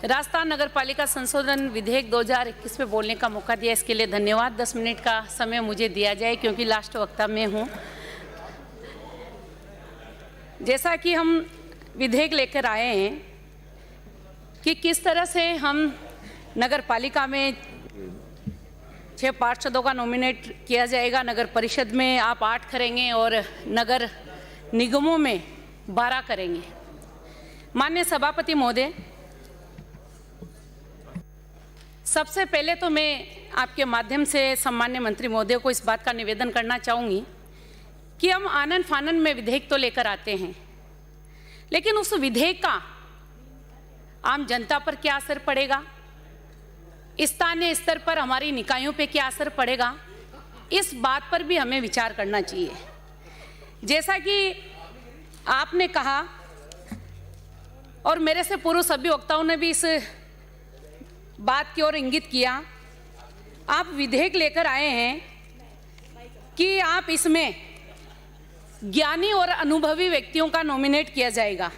राजस्थान नगर पालिका संशोधन विधेयक 2021 पे बोलने का मौका दिया, इसके लिए धन्यवाद। 10 मिनट का समय मुझे दिया जाए क्योंकि लास्ट वक्ता में हूँ। जैसा कि हम विधेयक लेकर आए हैं कि किस तरह से हम नगर पालिका में 6 पार्षदों का नॉमिनेट किया जाएगा, नगर परिषद में आप 8 करेंगे और नगर निगमों में 12 करेंगे। माननीय सभापति महोदय, सबसे पहले तो मैं आपके माध्यम से सम्मान्य मंत्री महोदय को इस बात का निवेदन करना चाहूँगी कि हम आनन फानन में विधेयक तो लेकर आते हैं, लेकिन उस विधेयक का आम जनता पर क्या असर पड़ेगा, स्थानीय स्तर पर हमारी निकायों पे क्या असर पड़ेगा, इस बात पर भी हमें विचार करना चाहिए। जैसा कि आपने कहा और मेरे से पूर्व सभी वक्ताओं ने भी इस बात की ओर इंगित किया, आप विधेयक लेकर आए हैं कि आप इसमें ज्ञानी और अनुभवी व्यक्तियों का नॉमिनेट किया जाएगा।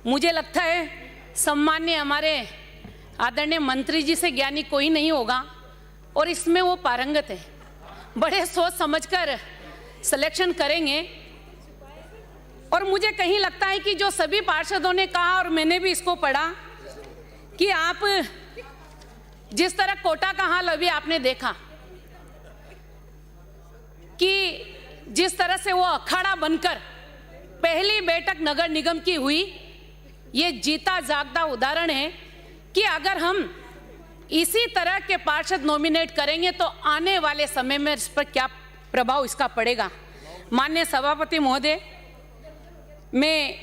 मुझे लगता है सम्मान्य हमारे आदरणीय मंत्री जी से ज्ञानी कोई नहीं होगा और इसमें वो पारंगत है। बड़े सोच समझकर सिलेक्शन करेंगे और मुझे कहीं लगता है कि जो सभी पार्षदों ने कहा और मैंने भी इसको पढ़ा कि आप जिस तरह कोटा का हाल अभी आपने देखा कि जिस तरह से वो अखाड़ा बनकर पहली बैठक नगर निगम की हुई, ये जीता जागता उदाहरण है कि अगर हम इसी तरह के पार्षद नॉमिनेट करेंगे तो आने वाले समय में इस पर क्या प्रभाव इसका पड़ेगा। माननीय सभापति महोदय, मैं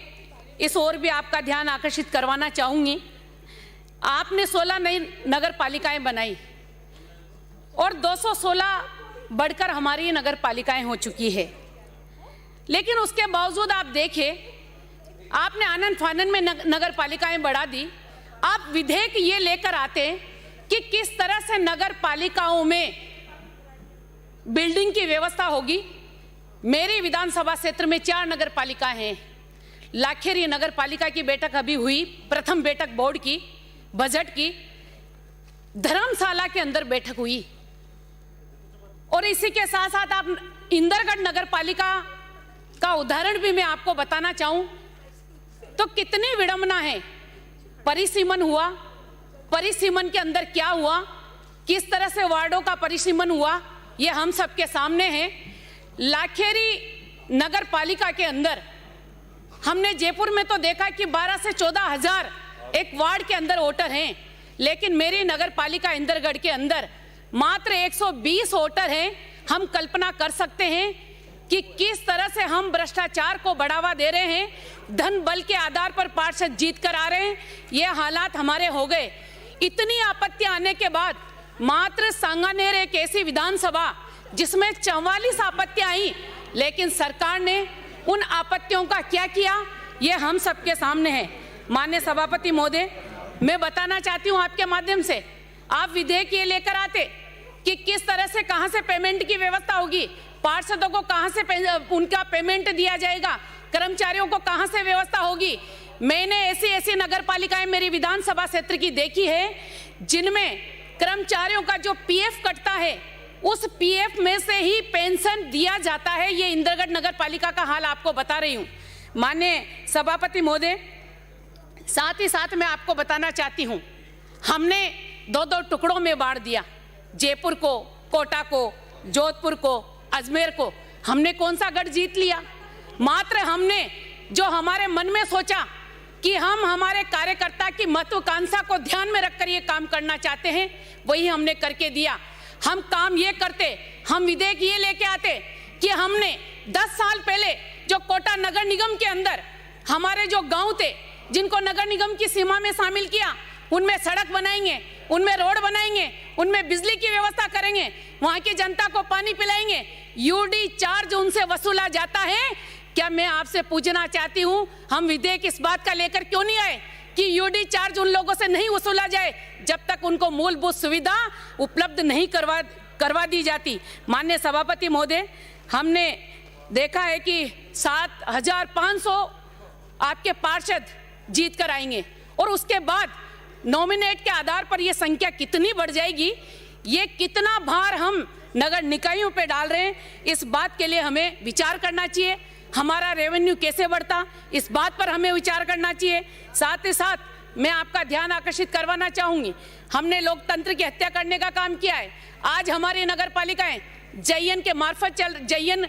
इस ओर भी आपका ध्यान आकर्षित करवाना चाहूँगी। आपने 16 नई नगर पालिकाएं बनाई और 216 बढ़कर हमारी नगर पालिकाएं हो चुकी है, लेकिन उसके बावजूद आप देखें, आपने आनन फानन में नगर पालिकाएं बढ़ा दी। आप विधेयक ये लेकर आते कि किस तरह से नगर पालिकाओं में बिल्डिंग की व्यवस्था होगी। मेरी विधानसभा क्षेत्र में 4 नगर पालिकाएं हैं। लाखेरी नगर पालिका की बैठक अभी हुई, प्रथम बैठक बोर्ड की, बजट की, धर्मशाला के अंदर बैठक हुई और इसी के साथ साथ आप इंदरगढ़ नगर पालिका का उदाहरण भी मैं आपको बताना चाहूं तो कितनी विडंबना है। परिसीमन हुआ, परिसीमन के अंदर क्या हुआ, किस तरह से वार्डों का परिसीमन हुआ, ये हम सबके सामने है। लाखेरी नगर पालिका के अंदर हमने जयपुर में तो देखा कि 12 से 14 हजार एक वार्ड के अंदर वोटर हैं, लेकिन मेरी नगर पालिका इंदरगढ़ के अंदर मात्र 120 वोटर हैं। हम कल्पना कर सकते हैं कि किस तरह से हम भ्रष्टाचार को बढ़ावा दे रहे हैं, धन बल के आधार पर पार्षद जीत कर आ रहे हैं। ये हालात हमारे हो गए। इतनी आपत्तियां आने के बाद मात्र सांगानेर एक ऐसी विधानसभा जिसमें 44 आपत्तियां आई, लेकिन सरकार ने उन आपत्तियों का क्या किया, ये हम सबके सामने है। माननीय सभापति महोदय, मैं बताना चाहती हूं आपके माध्यम से, आप विधेयक ये लेकर आते कि किस तरह से कहां से पेमेंट की व्यवस्था होगी, पार्षदों को कहां से उनका पेमेंट दिया जाएगा, कर्मचारियों को कहां से व्यवस्था होगी। मैंने ऐसी नगर पालिकाएं मेरी विधानसभा क्षेत्र की देखी है जिनमें कर्मचारियों का जो पीएफ कटता है उस पीएफ में से ही पेंशन दिया जाता है। ये इंदरगढ़ नगर पालिका का हाल आपको बता रही हूं। माननीय सभापति महोदय, साथ ही साथ मैं आपको बताना चाहती हूं, हमने 2-2 टुकड़ों में बांट दिया। जयपुर को, कोटा को, जोधपुर को, अजमेर को। हमने कौन सा गढ़ जीत लिया? मात्र हमने जो हमारे मन में सोचा कि हम हमारे कार्यकर्ता की महत्वाकांक्षा को ध्यान में रखकर ये काम करना चाहते हैं, वही हमने करके दिया। हम काम ये करते, हम विधेयक ये लेके आते कि हमने 10 साल पहले जो कोटा नगर निगम के अंदर हमारे जो गांव थे जिनको नगर निगम की सीमा में शामिल किया, उनमें सड़क बनाएंगे, उनमें रोड बनाएंगे, उनमें बिजली की व्यवस्था करेंगे, वहां की जनता को पानी पिलाएंगे। यूडी चार्ज उनसे वसूला जाता है। क्या मैं आपसे पूछना चाहती हूं, हम विधेयक इस बात का लेकर क्यों नहीं आए कि यूडी चार्ज उन लोगों से नहीं वसूला जाए जब तक उनको मूलभूत सुविधा उपलब्ध नहीं करवा दी जाती। माननीय सभापति महोदय, हमने देखा है कि 7500 आपके पार्षद जीत कर आएंगे और उसके बाद नॉमिनेट के आधार पर ये संख्या कितनी बढ़ जाएगी, ये कितना भार हम नगर निकायों पे डाल रहे हैं, इस बात के लिए हमें विचार करना चाहिए। हमारा रेवेन्यू कैसे बढ़ता, इस बात पर हमें विचार करना चाहिए। साथ ही साथ मैं आपका ध्यान आकर्षित करवाना चाहूंगी, हमने लोकतंत्र की हत्या करने का काम किया है। आज हमारी नगर पालिकाएं जयन के मार्फत जयन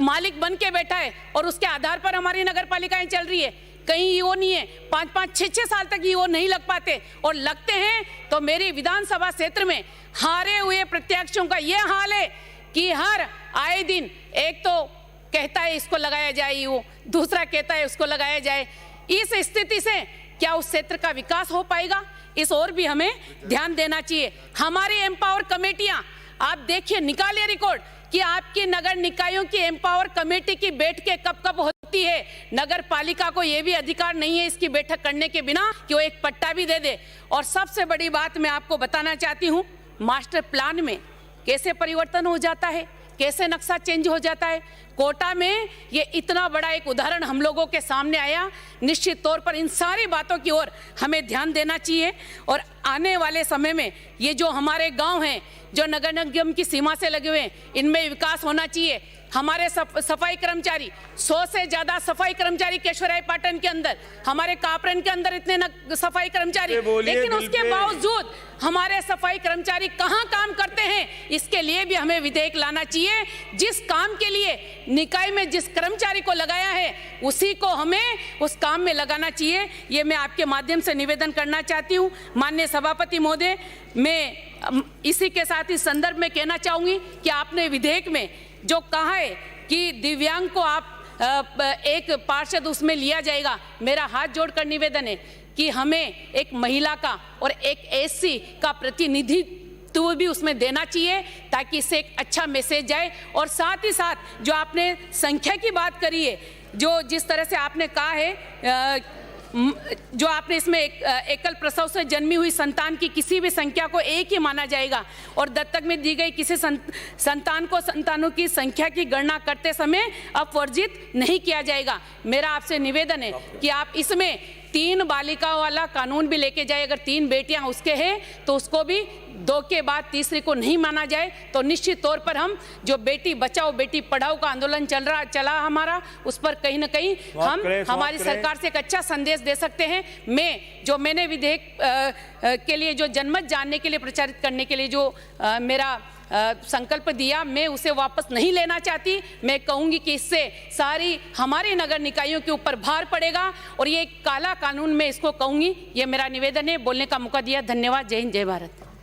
मालिक बन के बैठा है और उसके आधार पर हमारी नगर पालिकाएं चल रही है। कहीं ईओ नहीं है, 5-5, 6-6 साल तक ईओ नहीं लग पाते, और लगते हैं तो मेरी विधानसभा क्षेत्र में हारे हुए प्रत्याशियों का यह हाल है कि हर आए दिन एक तो कहता है इसको लगाया जाए ईओ, दूसरा कहता है उसको लगाया जाए। इस स्थिति से क्या उस क्षेत्र का विकास हो पाएगा, इस ओर भी हमें ध्यान देना चाहिए। हमारी एम्पावर कमेटियां, आप देखिए, निकालिए रिकॉर्ड कि आपकी नगर निकायों की एम्पावर कमेटी की बैठकें कब होती है। नगर पालिका को यह भी अधिकार नहीं है इसकी बैठक करने के बिना कि वो एक पट्टा भी दे दे। और सबसे बड़ी बात मैं आपको बताना चाहती हूं, मास्टर प्लान में कैसे परिवर्तन हो जाता है, कैसे नक्शा चेंज हो जाता है। कोटा में ये इतना बड़ा एक उदाहरण हम लोगों के सामने आया। निश्चित तौर पर इन सारी बातों की ओर हमें ध्यान देना चाहिए और आने वाले समय में ये जो हमारे गांव हैं जो नगर निगम की सीमा से लगे हुए हैं, इनमें विकास होना चाहिए। हमारे सफाई कर्मचारी, 100 से ज्यादा सफाई कर्मचारी केशवराय पाटन के अंदर, हमारे कापरन के अंदर इतने सफाई कर्मचारी, लेकिन उसके बावजूद हमारे सफाई कर्मचारी कहां काम करते हैं, इसके लिए भी हमें विधेयक लाना चाहिए। जिस काम के लिए निकाय में जिस कर्मचारी को लगाया है उसी को हमें उस काम में लगाना चाहिए। ये मैं आपके माध्यम से निवेदन करना चाहती हूँ। माननीय सभापति महोदय, मैं इसी के साथ इस संदर्भ में कहना चाहूंगी कि आपने विधेयक में जो कहा है कि दिव्यांग को आप एक पार्षद उसमें लिया जाएगा, मेरा हाथ जोड़कर निवेदन है कि हमें एक महिला का और एक एससी का प्रतिनिधित्व भी उसमें देना चाहिए ताकि इससे एक अच्छा मैसेज जाए। और साथ ही साथ जो आपने संख्या की बात करी है, जो जिस तरह से आपने कहा है, जो आपने इसमें एकल प्रसव से जन्मी हुई संतान की किसी भी संख्या को एक ही माना जाएगा और दत्तक में दी गई किसी संतान को संतानों की संख्या की गणना करते समय अपवर्जित नहीं किया जाएगा। मेरा आपसे निवेदन है कि आप इसमें 3 बालिकाओं वाला कानून भी लेके जाए। अगर 3 बेटियां उसके हैं तो उसको भी 2 के बाद तीसरी को नहीं माना जाए। तो निश्चित तौर पर हम जो बेटी बचाओ बेटी पढ़ाओ का आंदोलन चला हमारा, उस पर कहीं ना कहीं हम हमारी सरकार से एक अच्छा संदेश दे सकते हैं। मैंने विधेयक के लिए जो जनमत जानने के लिए प्रचारित करने के लिए जो मेरा संकल्प दिया, मैं उसे वापस नहीं लेना चाहती। मैं कहूंगी कि इससे सारी हमारी नगर निकायों के ऊपर भार पड़ेगा और ये एक काला कानून मैं इसको कहूंगी। ये मेरा निवेदन है। बोलने का मौका दिया, धन्यवाद। जय हिंद, जय भारत।